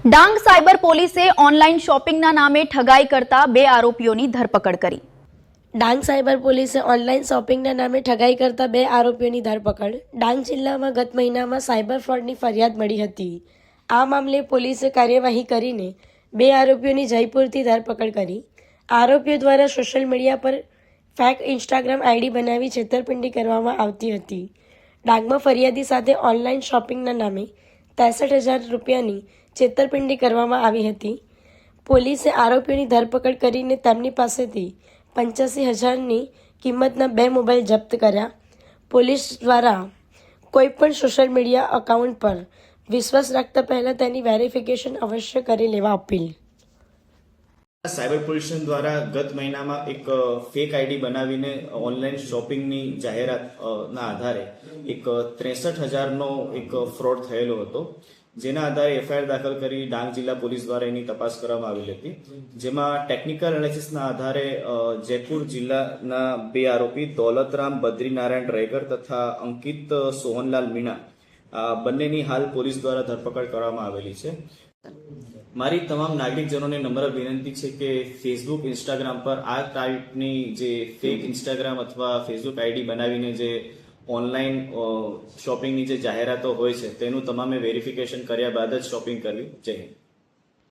Dang cyber પોલીસે online શોપિંગના નામે ઠગાઈ કરતા 2 આરોપીઓની ધરપકડ કરી। ડાંગ સાયબર પોલીસે ઓનલાઈન શોપિંગના નામે ઠગાઈ કરતા 2 આરોપીઓની ધરપકડ। ડાંગ જિલ્લામાં ગત મહિનામાં સાયબર ફ્રોડની ફરિયાદ મળી હતી। આ મામલે પોલીસે કાર્યવાહી કરીને 2 આરોપીઓની જયપુરથી ધરપકડ કરી। આરોપીઓ દ્વારા સોશિયલ મીડિયા પર ફેક ઇન્સ્ટાગ્રામ આઈડી બનાવી છેતરપિંડી કરવામાં આવતી હતી। ડાંગમાં ફરિયાદી સાથે ઓનલાઈન શોપિંગના નામે 63,000 રૂપિયાની છેતરપિંડી કરવામાં આવી હતી। પોલીસે આરોપીઓની ધરપકડ કરીને તેમની પાસેથી 85,000ની કિંમતના 2 મોબાઈલ જપ્ત કર્યા। પોલીસ દ્વારા કોઈપણ સોશિયલ મીડિયા એકાઉન્ટ પર વિશ્વાસ રાખતા પહેલા તેની વેરિફિકેશન અવશ્ય કરી લેવા અપીલ। સાયબર પોલીસ દ્વારા ગત મહિનામાં એક ફેક આઈડી બનાવીને ઓનલાઈન શોપિંગની જાહેરાતના આધારે એક 63,000નો એક ફ્રોડ થયેલો હતો, જેના આધારે એફઆઈઆર દાખલ કરી ડાંગ જિલ્લા પોલીસ દ્વારા એની તપાસ કરવામાં આવેલી હતી, જેમાં ટેકનિકલ એનાલિસિસના આધારે જયપુર જિલ્લાના 2 આરોપી દોલતરામ બદ્રીનારાયણ રેગર તથા અંકિત સોહનલાલ મીણા બંનેની હાલ પોલીસ દ્વારા ધરપકડ કરવામાં આવેલી છે। મારી તમામ નાગરિકજનોને નમ્ર વિનંતી છે કે ફેસબુક, ઇન્સ્ટાગ્રામ પર આ ટાઈપની જે ફેક ઇન્સ્ટાગ્રામ અથવા ફેસબુક આઈડી બનાવીને જે ઓનલાઈન શોપિંગની જે જાહેરાતો હોય છે તેનું તમામે વેરિફિકેશન કર્યા બાદ જ શોપિંગ કરવી જોઈએ।